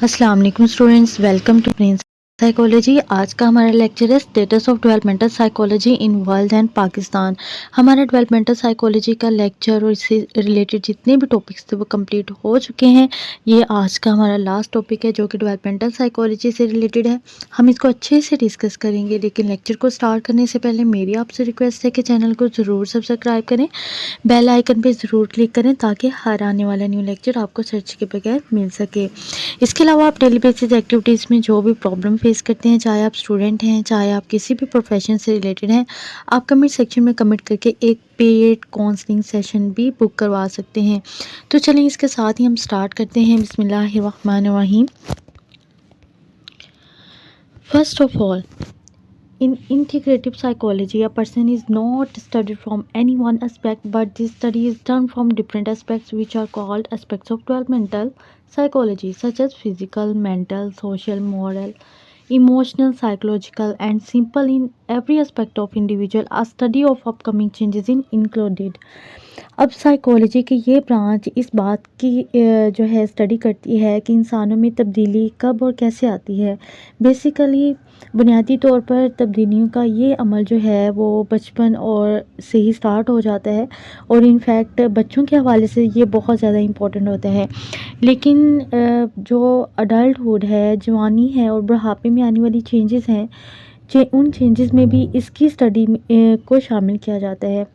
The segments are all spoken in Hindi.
अस्सलाम वालेकुम students, welcome to prince psychology. आज का हमारा लेक्चर है status of developmental psychology in world and Pakistan. हमारा डेवलपमेंटल साइकोलॉजी का लेक्चर और इससे रिलेटेड जितने भी टॉपिक्स थे वो कंप्लीट हो चुके हैं। ये आज का हमारा लास्ट टॉपिक है जो कि डेवलपमेंटल साइकोलॉजी से रिलेटेड है। हम इसको अच्छे से डिस्कस करेंगे, लेकिन लेक्चर को स्टार्ट करने से पहले मेरी आपसे रिक्वेस्ट है कि चैनल को ज़रूर सब्सक्राइब करें, बेल आइकन पर ज़रूर क्लिक करें ताकि हर आने वाला न्यू लेक्चर आपको सर्च के बगैर मिल सके। इसके अलावा आप डेली बेसिस एक्टिविटीज़ में जो भी प्रॉब्लम फेस करते हैं, चाहे आप स्टूडेंट हैं, चाहे आप किसी भी प्रोफेशन से रिलेटेड हैं, आप कमेंट सेक्शन में कमेंट करके एक पेड काउंसलिंग सेशन भी बुक करवा सकते हैं। तो चलें इसके साथ ही हम स्टार्ट करते हैं। बिस्मिल्लाहिर्रहमानिर्रहीम। First of all, in integrative psychology, a person is not studied from any one aspect, but this study is done from different aspects, which are called aspects of developmental psychology, such as physical, mental, social, moral, emotional, psychological, and simple. In every aspect of individual, a study of upcoming changes in included. अब साइकोलॉजी की ये ब्रांच इस बात की जो है स्टडी करती है कि इंसानों में तब्दीली कब और कैसे आती है। बेसिकली बुनियादी तौर पर तब्दीलियों का ये अमल जो है वो बचपन और से ही स्टार्ट हो जाता है, और इनफैक्ट बच्चों के हवाले से ये बहुत ज़्यादा इम्पोर्टेंट होता है। लेकिन जो अडल्टहुड है, जवानी है और बुढ़ापे में आने वाली चेंजेस हैं, उन चेंजेस में भी इसकी स्टडी को शामिल किया जाता है।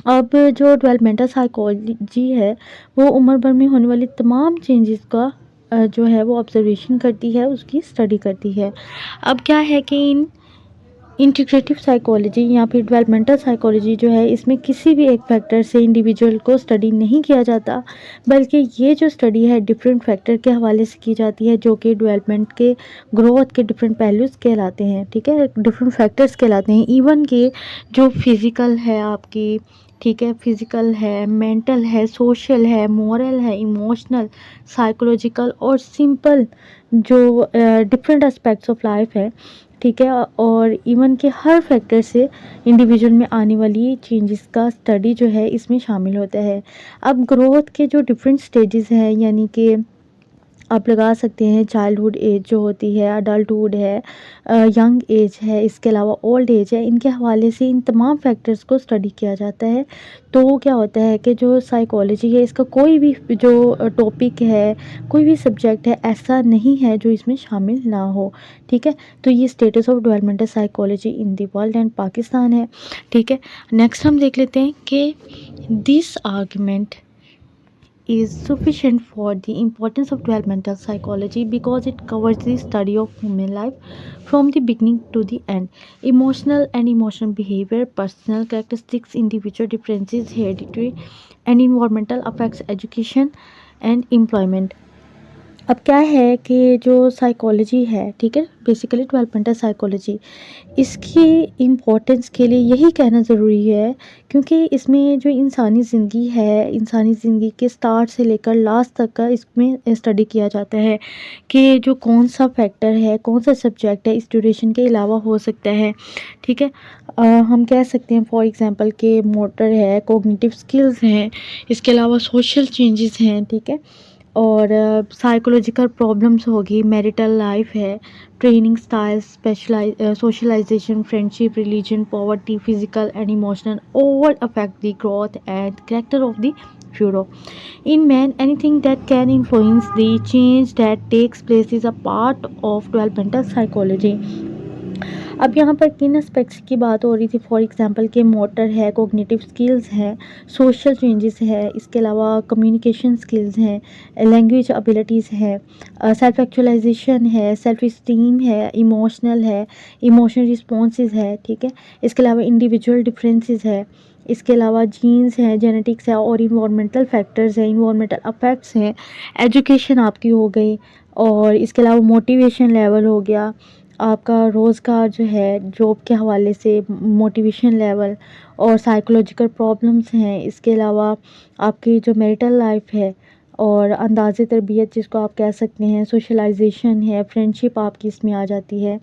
अब जो डेवलपमेंटल साइकोलॉजी है वो उम्र भर में होने वाली तमाम चेंजेस का जो है वो ऑब्जर्वेशन करती है, उसकी स्टडी करती है। अब क्या है कि इन इंटीग्रेटिव साइकोलॉजी या फिर डेवलपमेंटल साइकोलॉजी जो है, इसमें किसी भी एक फैक्टर से इंडिविजुअल को स्टडी नहीं किया जाता, बल्कि ये जो स्टडी है डिफरेंट फैक्टर के हवाले से की जाती है, जो कि डेवलपमेंट के ग्रोथ के डिफरेंट पहलूज कहलाते हैं। ठीक है, डिफरेंट फैक्टर्स कहलाते हैं। इवन के जो फिज़िकल है आपकी, ठीक है, फिज़िकल है, मेंटल है, सोशल है, मोरल है, इमोशनल, साइकोलॉजिकल और सिंपल जो डिफरेंट एस्पेक्ट्स ऑफ लाइफ है, ठीक है, और इवन के हर फैक्टर से इंडिविजुअल में आने वाली चेंजेस का स्टडी जो है इसमें शामिल होता है। अब ग्रोथ के जो डिफरेंट स्टेजेस हैं, यानी कि आप लगा सकते हैं चाइल्डहुड एज जो होती है, अडल्टहुड है, यंग एज है, इसके अलावा ओल्ड एज है, इनके हवाले से इन तमाम फैक्टर्स को स्टडी किया जाता है। तो क्या होता है कि जो साइकोलॉजी है इसका कोई भी जो टॉपिक है, कोई भी सब्जेक्ट है, ऐसा नहीं है जो इसमें शामिल ना हो। ठीक है, तो ये status of developmental psychology in the world and Pakistan है। ठीक है, नेक्स्ट हम देख लेते हैं कि this argument is sufficient for the importance of developmental psychology because it covers the study of human life from the beginning to the end. Emotional behavior, personal characteristics, individual differences, hereditary and environmental effects, education and employment. अब क्या है कि जो साइकोलॉजी है, ठीक है, बेसिकली डेवलपमेंटल साइकोलॉजी, इसकी इम्पोर्टेंस के लिए यही कहना ज़रूरी है क्योंकि इसमें जो इंसानी ज़िंदगी है, इंसानी ज़िंदगी के स्टार्ट से लेकर लास्ट तक का इसमें स्टडी किया जाता है कि जो कौन सा फैक्टर है, कौन सा सब्जेक्ट है इस ड्यूरेशन के अलावा हो सकता है। ठीक है, हम कह सकते हैं फॉर एग्जांपल कि मोटर है, कोग्निटिव स्किल्स हैं, इसके अलावा सोशल चेंजेस हैं, ठीक है, और साइकोलॉजिकल प्रॉब्लम्स होगी, मैरिटल लाइफ है, training style, socialisation, friendship, religion, poverty, physical and emotional all affect the growth and character of the future. In man, anything that can influence the change that takes place is a part of developmental psychology. अब यहाँ पर किन एस्पेक्ट्स की बात हो रही थी, फॉर एग्जांपल के मोटर है, कोग्निटिव स्किल्स हैं, सोशल चेंजेस है, इसके अलावा कम्युनिकेशन स्किल्स हैं, लैंग्वेज एबिलिटीज़ हैं, सेल्फ एक्चुअलाइजेशन है, सेल्फ इस्टीम है, इमोशनल है, इमोशनल रिस्पॉन्सेज है, ठीक है, इसके अलावा इंडिविजुअल डिफरेंसेस है, इसके अलावा जीन्स हैं, जेनेटिक्स है और इन्वायरमेंटल फैक्टर्स हैं, इन्वायरमेंटल अफेक्ट्स हैं, एजुकेशन आपकी हो गई, और इसके अलावा मोटिवेशन लेवल हो गया, आपका रोज़गार जो है, जॉब के हवाले से मोटिवेशन लेवल और साइकोलॉजिकल प्रॉब्लम्स हैं, इसके अलावा आपकी जो मैरिटल लाइफ है और अंदाज़े तरबियत जिसको आप कह सकते हैं, सोशलाइजेशन है, फ्रेंडशिप आपकी इसमें आ जाती है,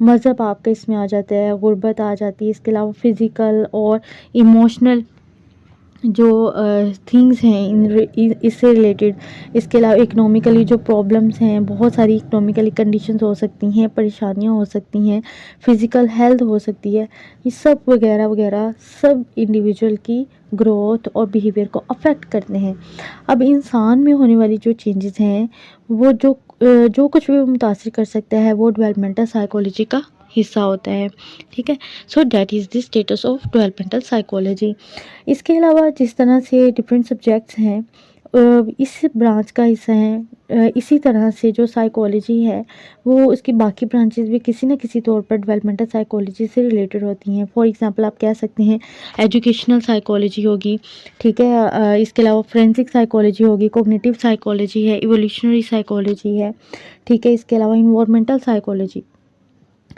मज़हब आपका इसमें आ जाता है, गुर्बत आ जाती है, इसके अलावा फ़िज़िकल और इमोशनल जो थिंग्स हैं इससे रिलेटेड, इसके अलावा इकोनॉमिकली जो प्रॉब्लम्स हैं, बहुत सारी इकोनॉमिकली कंडीशंस हो सकती हैं, परेशानियां हो सकती हैं, फिज़िकल हेल्थ हो सकती है, ये सब वगैरह वगैरह सब इंडिविजुअल की ग्रोथ और बिहेवियर को अफेक्ट करते हैं। अब इंसान में होने वाली जो चेंजेस हैं, वो जो कुछ भी मुतासिर कर सकता है वो डेवलपमेंटल साइकोलॉजी का हिस्सा होता है। ठीक है, so that is the status of developmental psychology. इसके अलावा जिस तरह से डिफरेंट सब्जेक्ट्स हैं इस ब्रांच का हिस्सा हैं, इसी तरह से जो साइकोलॉजी है वो उसकी बाकी ब्रांचेस भी किसी न किसी तौर पर डेवलपमेंटल साइकोलॉजी से रिलेटेड होती हैं। फॉर एग्जांपल आप कह सकते हैं एजुकेशनल साइकोलॉजी होगी, ठीक है, इसके अलावा फोरेंसिक साइकोलॉजी होगी, कॉग्निटिव साइकोलॉजी है, इवोल्यूशनरी साइकोलॉजी है, ठीक है, इसके अलावा इन्वायरमेंटल साइकोलॉजी,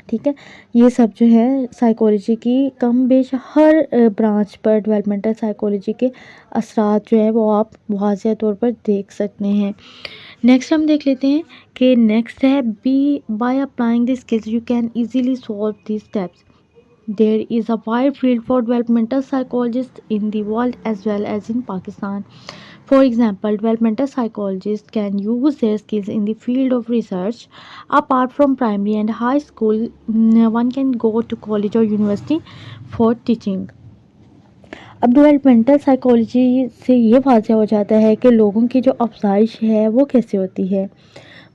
ठीक है। ये सब जो है साइकोलॉजी की कम बेश हर ब्रांच पर डेवलपमेंटल साइकोलॉजी के असरात जो है वो आप वाज़ेह तौर पर देख सकते हैं। नेक्स्ट हम देख लेते हैं कि नेक्स्ट है be by applying the skills you can easily solve these steps. There is a wide field for developmental psychologists in the world as well as in Pakistan. For example, developmental psychologists can use their skills in the field of research. Apart from primary and high school, one can go to college or university for teaching. अब डेवलपमेंटल साइकोलॉजी से ये वाज़ह हो जाता है कि लोगों की जो अफज़ाइश है वो कैसे होती है,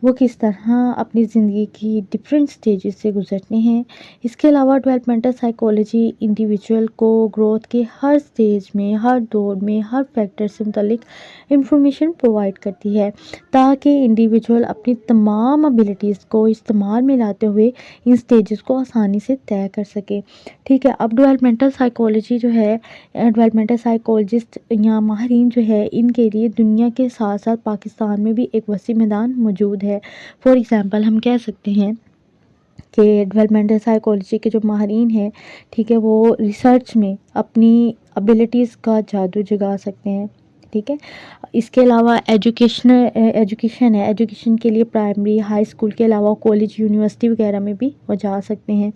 वो किस तरह अपनी ज़िंदगी की डिफरेंट स्टेजेस से गुजरते हैं। इसके अलावा डेवलपमेंटल साइकोलॉजी इंडिविजुअल को ग्रोथ के हर स्टेज में, हर दौर में, हर फैक्टर से मुतल्लिक इंफॉर्मेशन प्रोवाइड करती है ताकि इंडिविजुअल अपनी तमाम एबिलिटीज़ को इस्तेमाल में लाते हुए इन स्टेजेस को आसानी से तय कर सके। ठीक है, अब डेवलपमेंटल साइकोलॉजी जो है, डेवलपमेंटल साइकोलॉजिस्ट या माहिरीन जो है, इनके लिए दुनिया के साथ साथ पाकिस्तान में भी एक वसी मैदान मौजूद है। फॉर एग्ज़ाम्पल हम कह सकते हैं कि डेवलपमेंटल साइकोलॉजी के जो माहिरीन हैं, ठीक है, वो रिसर्च में अपनी एबिलिटीज़ का जादू जगा सकते हैं। ठीक है, इसके अलावा एजुकेशन है, एजुकेशन के लिए प्राइमरी हाई स्कूल के अलावा कॉलेज यूनिवर्सिटी वगैरह में भी वो जा सकते हैं।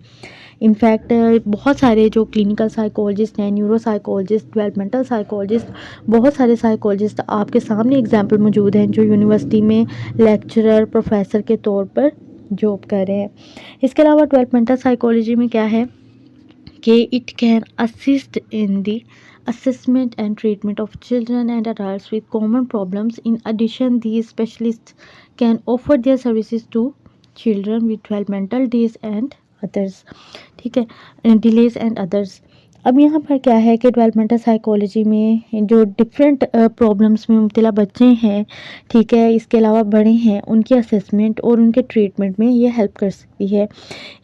इनफैक्ट बहुत सारे जो क्लिनिकल साइकोलॉजिस्ट हैं, न्यूरो साइकोलॉजिस्ट, डेवलपमेंटल साइकोलॉजिस्ट, बहुत सारे साइकोलॉजिस्ट आपके सामने एग्जाम्पल मौजूद हैं जो यूनिवर्सिटी में लेक्चरर, प्रोफेसर के तौर पर जॉब कर रहे हैं। इसके अलावा डेवलपमेंटल साइकोलॉजी में क्या है कि it can assist in the assessment and treatment of children and adults with common problems. In addition, these specialists can offer their services to children with developmental delays and others. ठीक है, डिलेज एंड अदर्स। अब यहाँ पर क्या है कि डेवलपमेंटल साइकोलॉजी में जो डिफरेंट प्रॉब्लम्स में मुब्तला बच्चे हैं, ठीक है, इसके अलावा बड़े हैं, उनकी असेसमेंट और उनके ट्रीटमेंट में ये हेल्प कर सकती है।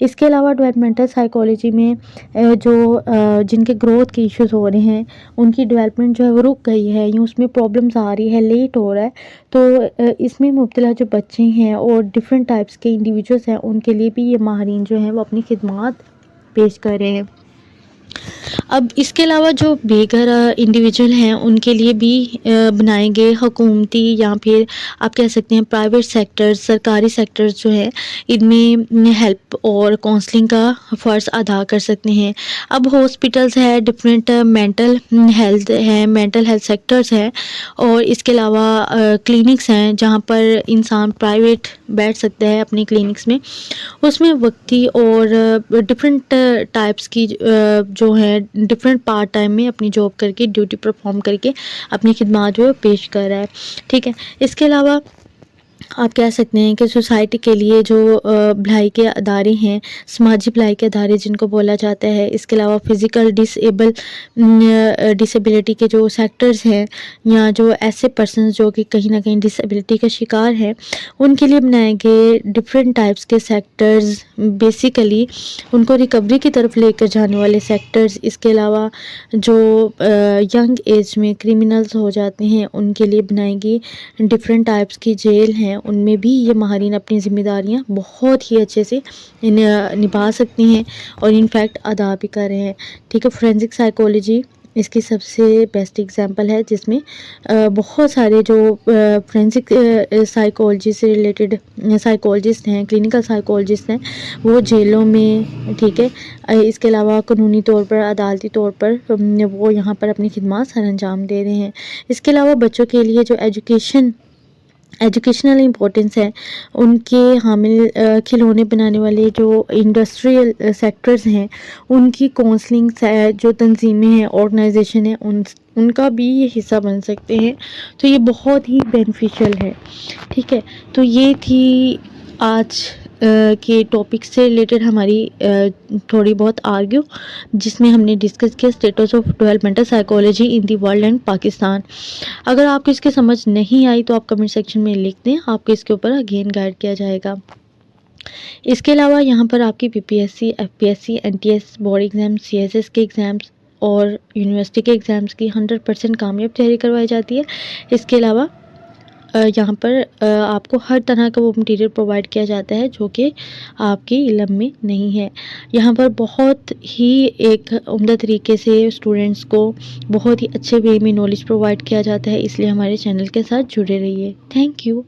इसके अलावा डेवलपमेंटल साइकोलॉजी में जिनके ग्रोथ के इश्यूज हो रहे हैं, उनकी डेवलपमेंट जो है वो रुक गई है या उसमें प्रॉब्लम्स आ रही है, लेट हो रहा है, तो इसमें मुब्तला जो बच्चे हैं और डिफरेंट टाइप्स के इंडिविजुअल्स हैं, उनके लिए भी ये माहिरीन जो हैं वो अपनी खिदमात पेश कर रहे हैं। अब इसके अलावा जो बेघर इंडिविजुअल हैं उनके लिए भी बनाए गए हुकूमती या फिर आप कह सकते हैं प्राइवेट सेक्टर्स, सरकारी सेक्टर्स जो हैं, इनमें हेल्प और काउंसलिंग का फ़र्ज़ अदा कर सकते हैं। अब हॉस्पिटल्स है, डिफरेंट मेंटल हेल्थ सेक्टर्स हैं, और इसके अलावा क्लिनिक्स हैं जहाँ पर इंसान प्राइवेट बैठ सकता है अपनी क्लिनिक्स में, उसमें वक्ती और डिफरेंट टाइप्स की जो है डिफरेंट पार्ट टाइम में अपनी जॉब करके, ड्यूटी परफॉर्म करके अपनी खिदमत जो है पेश कर रहा है। ठीक है, इसके अलावा आप कह सकते हैं कि सोसाइटी के लिए जो भलाई के अदारे हैं, समाजी भलाई के अदारे जिनको बोला जाता है, इसके अलावा फ़िज़िकल डिसेबिलिटी के जो सेक्टर्स हैं या जो ऐसे पर्सन्स जो कि कहीं ना कहीं डिसेबिलिटी का शिकार हैं, उनके लिए बनाए गए डिफरेंट टाइप्स के सेक्टर्स, बेसिकली उनको रिकवरी की तरफ लेकर जाने वाले सेक्टर्स। इसके अलावा जो यंग एज में क्रिमिनल्स हो जाते हैं, उनके लिए बनाई गई डिफरेंट टाइप्स की जेल हैं, उनमें भी ये माहिरीन अपनी ज़िम्मेदारियां बहुत ही अच्छे से निभा सकती हैं और इनफैक्ट अदा भी कर रहे हैं। ठीक है, फोरेंसिक साइकोलॉजी इसकी सबसे बेस्ट एग्जांपल है, जिसमें बहुत सारे जो फोरेंसिक साइकोलॉजी से रिलेटेड साइकोलॉजिस्ट हैं, क्लिनिकल साइकोलॉजिस्ट हैं, वो जेलों में, ठीक है, इसके अलावा कानूनी तौर पर, अदालती तौर पर वो यहाँ पर अपनी खिदमत सर अंजाम दे रहे हैं। इसके अलावा बच्चों के लिए जो एजुकेशनल इम्पोर्टेंस है, उनके हामिल खिलौने बनाने वाले जो इंडस्ट्रियल सेक्टर्स हैं, उनकी काउंसलिंग जो तंजीमें हैं, ऑर्गेनाइजेशन है, उनका भी ये हिस्सा बन सकते हैं। तो ये बहुत ही बेनिफिशियल है, ठीक है। तो ये थी आज के टॉपिक से रिलेटेड हमारी थोड़ी बहुत आर्ग्यू, जिसमें हमने डिस्कस किया status of developmental psychology in the world and Pakistan. अगर आपको इसकी समझ नहीं आई तो आप कमेंट सेक्शन में लिख दें, आपको इसके ऊपर अगेन गाइड किया जाएगा। इसके अलावा यहाँ पर आपकी PPSC, FPSC, NTS, board exam, CSS के एग्ज़ाम्स और यूनिवर्सिटी के एग्ज़ाम्स की 100% कामयाब तैयारी करवाई जाती है। इसके अलावा यहाँ पर आपको हर तरह का वो मटेरियल प्रोवाइड किया जाता है जो कि आपके इल्म में नहीं है। यहाँ पर बहुत ही एक उम्दा तरीके से स्टूडेंट्स को बहुत ही अच्छे वे में नॉलेज प्रोवाइड किया जाता है, इसलिए हमारे चैनल के साथ जुड़े रहिए। Thank you.